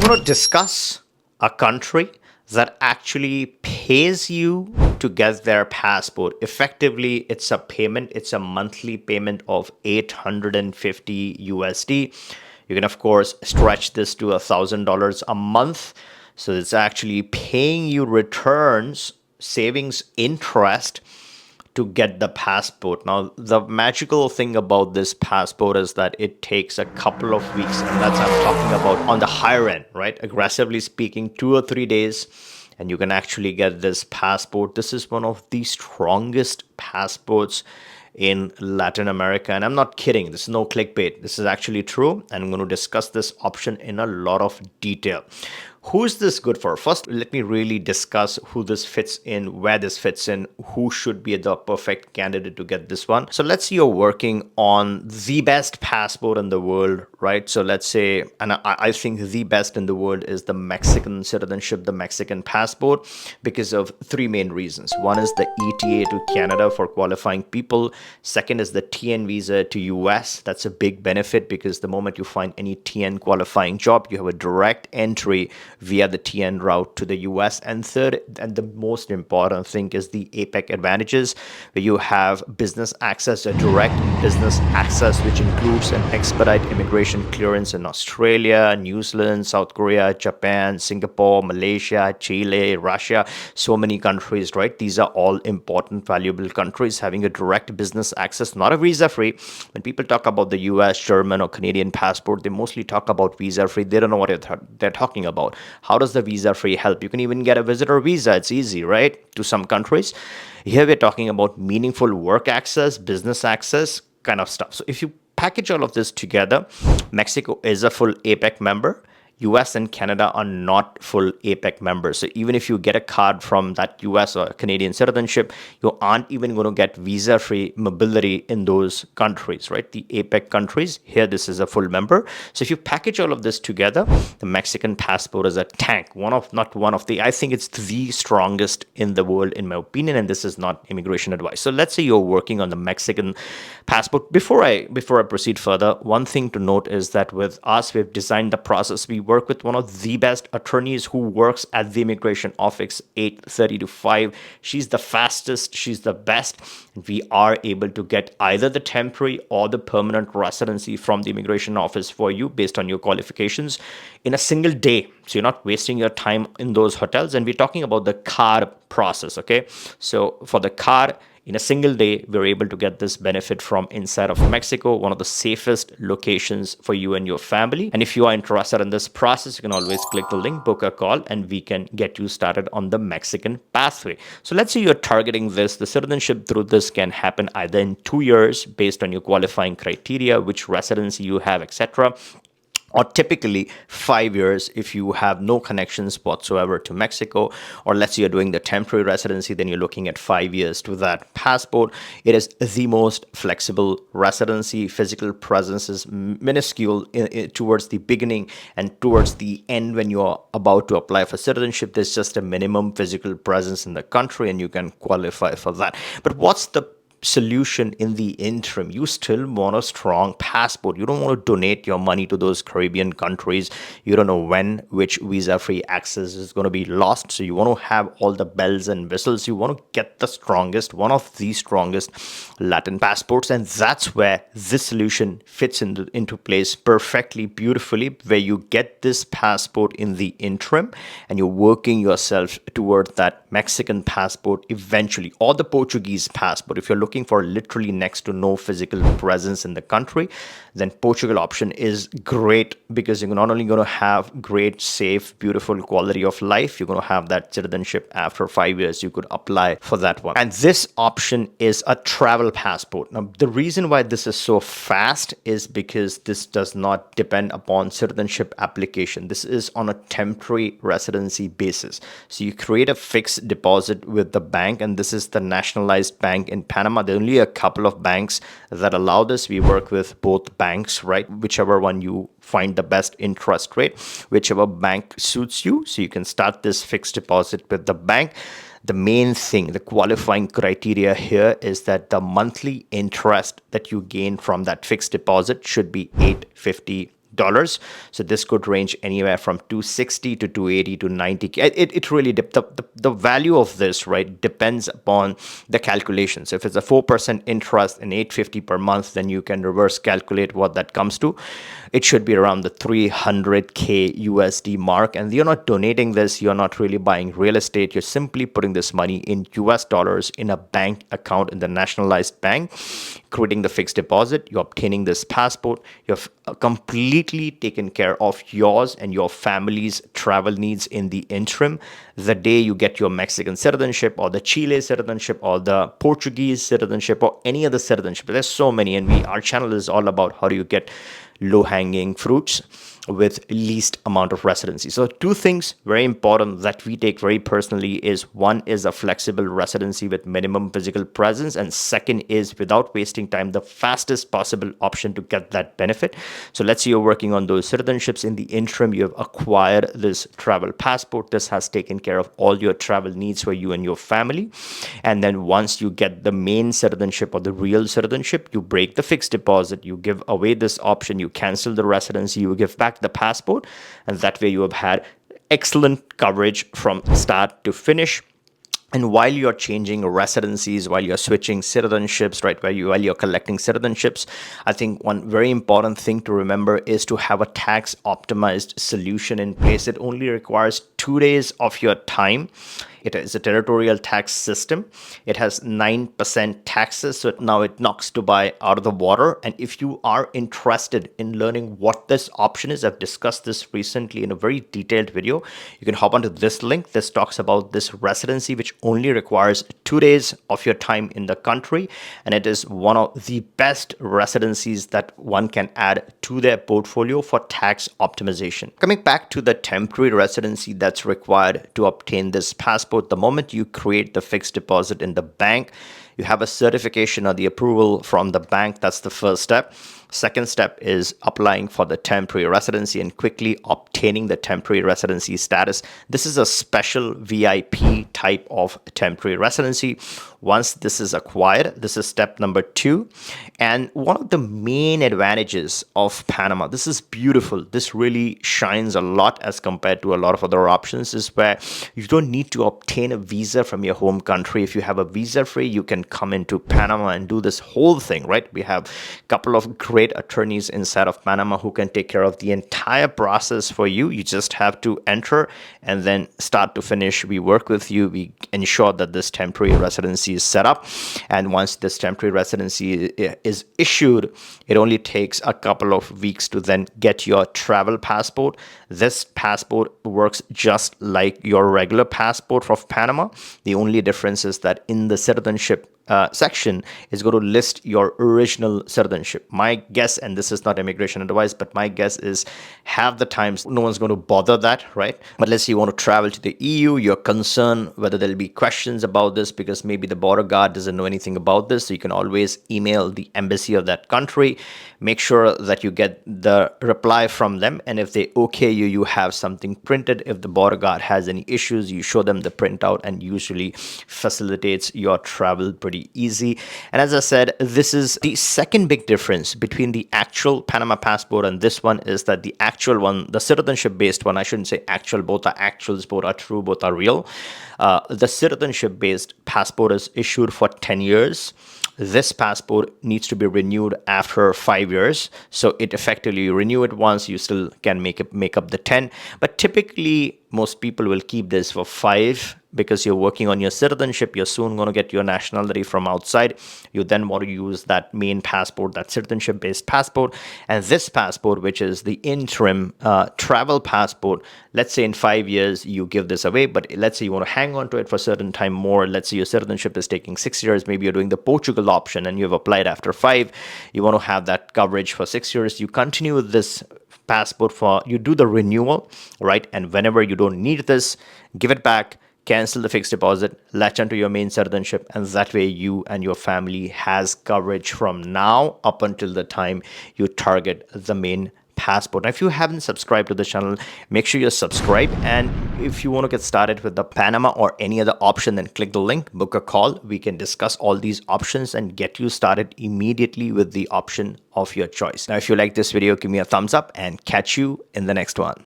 going to discuss a country that actually pays you to get their passport. Effectively, it's a payment, it's a monthly payment of 850 USD. You can, of course, stretch this to $1,000 a month. So it's actually paying you returns, savings, interest to get the passport. Now, the magical thing about this passport is that it takes a couple of weeks, and that's I'm talking about on the higher end, right? Aggressively speaking, 2 or 3 days, and you can actually get this passport. This is one of the strongest passports in Latin America. And I'm not kidding. This is no clickbait. This is actually true. And I'm going to discuss this option in a lot of detail. Who is this good for? First, let me really discuss who this fits in, where this fits in, who should be the perfect candidate to get this one. So let's say you're working on the best passport in the world, right? So let's say, and I think the best in the world is the Mexican citizenship, the Mexican passport, because of three main reasons. One is the ETA to Canada for qualifying people. Second is the TN visa to US. That's a big benefit because the moment you find any TN qualifying job, you have a direct entry via the TN route to the US. And third, and the most important thing, is the APEC advantages, where you have business access, a direct business access, which includes an expedite immigration clearance in Australia, New Zealand, South Korea, Japan, Singapore, Malaysia, Chile, Russia, so many countries, right? These are all important, valuable countries having a direct business access, not a visa free. When people talk about the US, German, or Canadian passport, they mostly talk about visa free. They don't know what they're talking about. How does the visa free help? You can even get a visitor visa. It's easy, right? To some countries. Here we're talking about meaningful work access, business access kind of stuff. So if you package all of this together, Mexico is a full APEC member. US and Canada are not full APEC members. So even if you get a card from that US or Canadian citizenship, you aren't even going to get visa-free mobility in those countries, right? The APEC countries, here this is a full member. So if you package all of this together, the Mexican passport is a tank. I think it's the strongest in the world, in my opinion, and this is not immigration advice. So let's say you're working on the Mexican passport. Before I proceed further, one thing to note is that with us, we've designed the process. We work with one of the best attorneys who works at the immigration office 8:30 to 5. She's the fastest, she's the best. We are able to get either the temporary or the permanent residency from the immigration office for you based on your qualifications in a single day. So you're not wasting your time in those hotels. And we're talking about the card process, okay? So for the card, in a single day, we're able to get this benefit from inside of Mexico, one of the safest locations for you and your family. And if you are interested in this process, you can always click the link, book a call, and we can get you started on the Mexican pathway. So let's say you're targeting this. The citizenship through this can happen either in 2 years based on your qualifying criteria, which residency you have, etc., or typically 5 years if you have no connections whatsoever to Mexico. Or let's say you're doing the temporary residency, then you're looking at 5 years to that passport. It is the most flexible residency. Physical presence is minuscule towards the beginning, and towards the end when you're about to apply for citizenship, there's just a minimum physical presence in the country and you can qualify for that. But what's the solution in the interim? You still want a strong passport. You don't want to donate your money to those Caribbean countries. You don't know when which visa-free access is going to be lost. So you want to have all the bells and whistles. You want to get the strongest, one of the strongest Latin passports. And that's where this solution fits into place perfectly, beautifully, where you get this passport in the interim and you're working yourself toward that Mexican passport eventually, or the Portuguese passport. If you're looking for literally next to no physical presence in the country, then Portugal option is great, because you're not only going to have great, safe, beautiful quality of life, you're going to have that citizenship after 5 years. You could apply for that one. And this option is a travel passport. Now, the reason why this is so fast is because this does not depend upon citizenship application. This is on a temporary residency basis. So you create a fixed deposit with the bank, and this is the nationalized bank in Panama. There are only a couple of banks that allow this. We work with both banks, right? Whichever one you find the best interest rate, whichever bank suits you. So you can start this fixed deposit with the bank. The main thing, the qualifying criteria here is that the monthly interest that you gain from that fixed deposit should be $850. dollars. So this could range anywhere from 260 to 280 to 90. It really the value of this, right, depends upon the calculations. If it's a 4% interest in 850 per month, then you can reverse calculate what that comes to. It should be around the 300K USD mark. And you're not donating this, you're not really buying real estate. You're simply putting this money in US dollars in a bank account in the nationalized bank, creating the fixed deposit. You're obtaining this passport. You've completely taken care of yours and your family's travel needs in the interim. The day you get your Mexican citizenship or the Chile citizenship or the Portuguese citizenship or any other citizenship, there's so many. And our channel is all about how do you get low-hanging fruits with least amount of residency. So two things very important that we take very personally is, one is a flexible residency with minimum physical presence, and second is, without wasting time, the fastest possible option to get that benefit. So let's say you're working on those citizenships. In the interim, you have acquired this travel passport. This has taken care of all your travel needs for you and your family. And then once you get the main citizenship or the real citizenship, you break the fixed deposit, you give away this option, you cancel the residency, you give back the passport, and that way you have had excellent coverage from start to finish. And while you're changing residencies, while you're switching citizenships, right, while you're collecting citizenships, I think one very important thing to remember is to have a tax optimized solution in place. It only requires 2 days of your time. It is a territorial tax system. It has 9% taxes. So now it knocks Dubai out of the water. And if you are interested in learning what this option is, I've discussed this recently in a very detailed video. You can hop onto this link. This talks about this residency, which only requires 2 days of your time in the country. And it is one of the best residencies that one can add to their portfolio for tax optimization. Coming back to the temporary residency that's required to obtain this passport, the moment you create the fixed deposit in the bank, you have a certification or the approval from the bank. That's the first step. Second step is applying for the temporary residency and quickly obtaining the temporary residency status. This is a special VIP type of temporary residency. Once this is acquired, this is step number 2. And one of the main advantages of Panama, this is beautiful. This really shines a lot as compared to a lot of other options, is where you don't need to obtain a visa from your home country. If you have a visa free, you can come into Panama and do this whole thing, right? We have a couple of great attorneys inside of Panama who can take care of the entire process for you. You just have to enter, and then start to finish, we work with you. We ensure that this temporary residency is set up. And once this temporary residency is issued, it only takes a couple of weeks to then get your travel passport. This passport works just like your regular passport of Panama. The only difference is that in the citizenship section is going to list your original citizenship. My guess, and this is not immigration advice, but my guess is half the times no one's going to bother that, right? But let's say you want to travel to the EU, you're concerned whether there'll be questions about this because maybe the border guard doesn't know anything about this. So you can always email the embassy of that country. Make sure that you get the reply from them. And if they okay you have something printed. If the border guard has any issues, you show them the printout, and usually facilitates your travel pretty easy. And as I said, this is the second big difference between the actual Panama passport and this one, is that the actual one, the citizenship based one, I shouldn't say actual, both are actuals, both are true, both are real. The citizenship based passport is issued for 10 years. This passport needs to be renewed after 5 years. So it effectively, you renew it once, you still can make up the 10. But typically, most people will keep this for 5 because you're working on your citizenship. You're soon going to get your nationality from outside. You then want to use that main passport, that citizenship-based passport. And this passport, which is the interim travel passport, let's say in 5 years, you give this away. But let's say you want to hang on to it for a certain time more. Let's say your citizenship is taking 6 years. Maybe you're doing the Portugal option and you've applied after 5. You want to have that coverage for 6 years. You continue with this passport you do the renewal, right? And whenever you don't need this, give it back, cancel the fixed deposit, latch onto your main citizenship, and that way you and your family has coverage from now up until the time you target the main passport. Now, if you haven't subscribed to the channel, make sure you subscribe. And if you want to get started with the Panama or any other option, then click the link, book a call. We can discuss all these options and get you started immediately with the option of your choice. Now, if you like this video, give me a thumbs up and catch you in the next one.